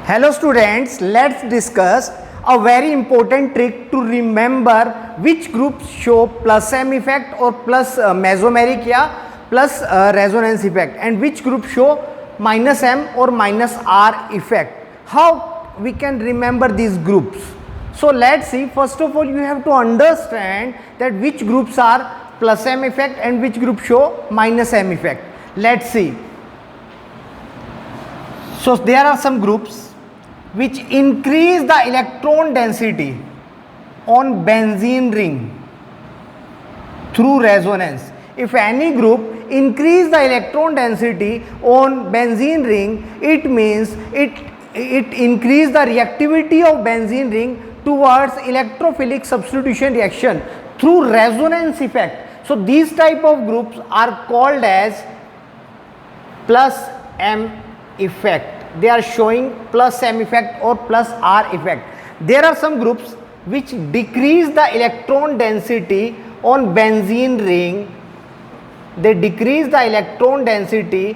Hello students, let's discuss a very important trick to remember which groups show plus M effect or plus mesomeric या plus resonance effect and which group show minus M or minus R effect. How we can remember these groups? So let's see. First of all, you have to understand that which groups are plus M effect and which group show minus M effect. Let's see. So there are some groups which increase the electron density on benzene ring through resonance. If any group increase the electron density on benzene ring, it means it increase the reactivity of benzene ring towards electrophilic substitution reaction through resonance effect. So these type of groups are called as plus M effect. They are showing plus M effect or plus R effect. There are some groups which decrease the electron density on benzene ring. They decrease the electron density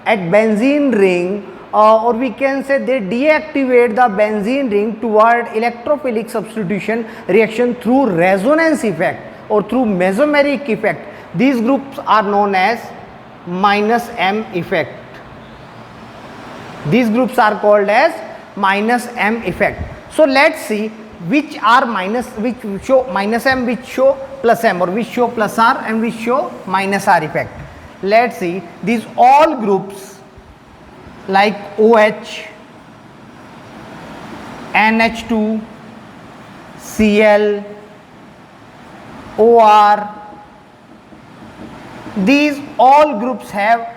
at benzene ring, or we can say they deactivate the benzene ring toward electrophilic substitution reaction through resonance effect or through mesomeric effect. These groups are known as minus M effect. These groups are called as minus M effect. So let's see which are which show minus M, which show plus M, or which show plus R and which show minus R effect. Let's see these all groups like OH, NH2, Cl, OR. These all groups have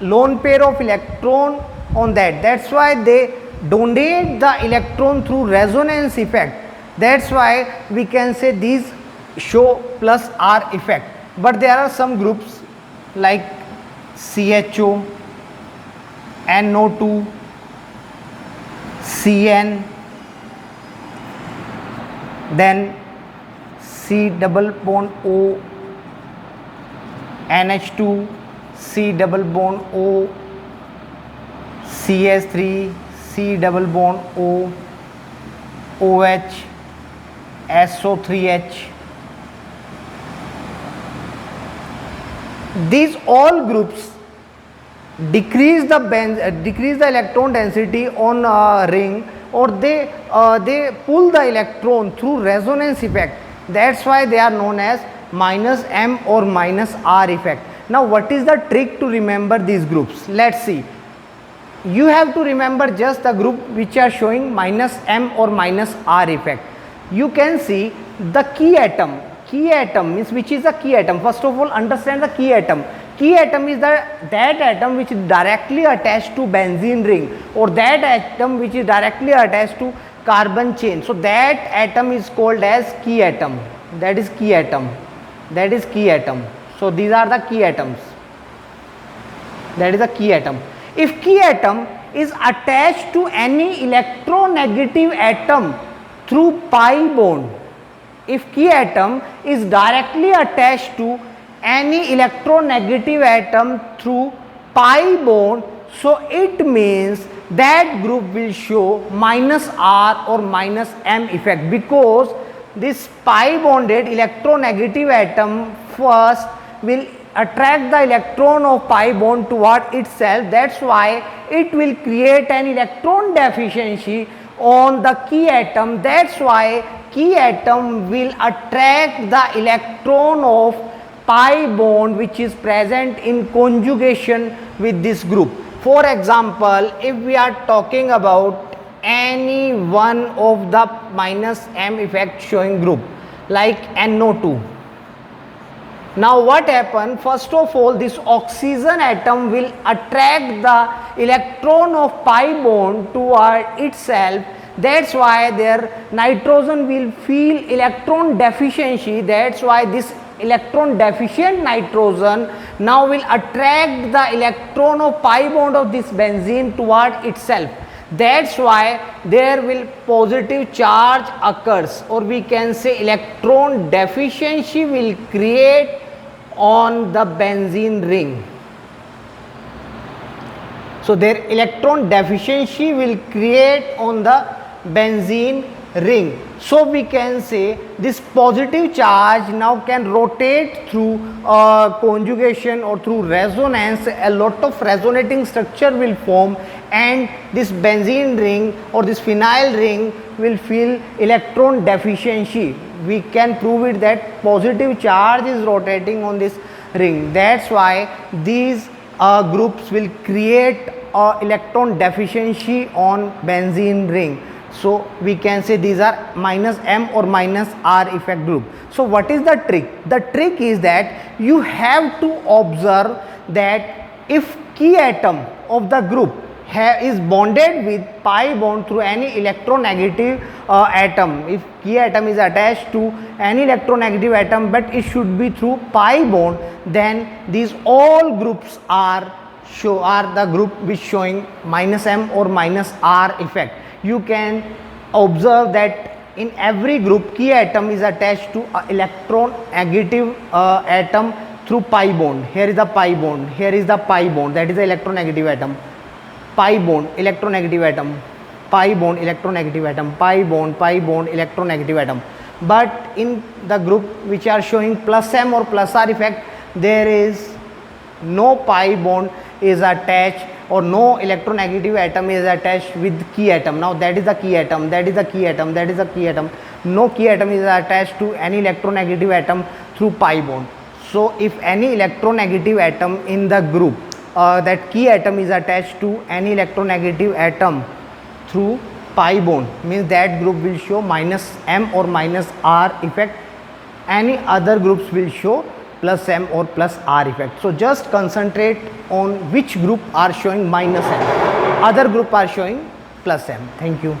lone pair of electron on that. That's why they donate the electron through resonance effect. That's why we can say these show plus R effect. But there are some groups like CHO, NO2, CN, then C double bond O, NH2, C double bond O, CH3, C double bond O, OH, SO3H. These all groups decrease the electron density on a ring, or they pull the electron through resonance effect. That's why they are known as minus M or minus R effect. Now what is the trick to remember these groups? Let's see. You have to remember just the group which are showing minus M or minus R effect. You can see the key atom. Key atom means which is a key atom. First of all, understand the key atom. Key atom is that atom which is directly attached to benzene ring, or that atom which is directly attached to carbon chain. So that atom is called as key atom. That is key atom. That is key atom. So these are the key atoms. That is a key atom. If key atom is attached to any electronegative atom through pi bond, if key atom is directly attached to any electronegative atom through pi bond, so it means that group will show minus R or minus M effect, because this pi bonded electronegative atom first will attract the electron of pi bond toward itself. That's why it will create an electron deficiency on the key atom. That's why key atom will attract the electron of pi bond which is present in conjugation with this group. For example, if we are talking about any one of the minus M effect showing group like NO2. Now what happens? First of all, this oxygen atom will attract the electron of pi bond toward itself. That's why their nitrogen will feel electron deficiency. That's why this electron deficient nitrogen now will attract the electron of pi bond of this benzene toward itself. That's why there will positive charge occurs, or we can say electron deficiency will create on the benzene ring. So their electron deficiency will create on the benzene ring. So we can say this positive charge now can rotate through conjugation or through resonance. A lot of resonating structure will form, and this benzene ring or this phenyl ring will feel electron deficiency. We can prove it that positive charge is rotating on this ring. That's why these groups will create electron deficiency on benzene ring. So we can say these are minus M or minus R effect group. So what is the trick? The trick is that you have to observe that if key atom of the group is bonded with pi bond through any electronegative atom, if key atom is attached to any electronegative atom but it should be through pi bond, then these all groups are the group which showing minus M or minus R effect. You can observe that in every group key atom is attached to electronegative atom through pi bond. Here is the pi bond, here is the pi bond, that is the electronegative atom. Pi bond, electronegative atom, pi bond, electronegative atom, pi bond, electronegative atom. But in the group which are showing plus M or plus R effect, there is no pi bond is attached or no electronegative atom is attached with key atom. Now that is the key atom, that is the key atom, that is the key atom. No key atom is attached to any electronegative atom through pi bond. So if any electronegative atom in the group, that key atom is attached to any electronegative atom through pi bond, means that group will show minus M or minus R effect. Any other groups will show plus M or plus R effect. So just concentrate on which group are showing minus M, other group are showing plus M. Thank you.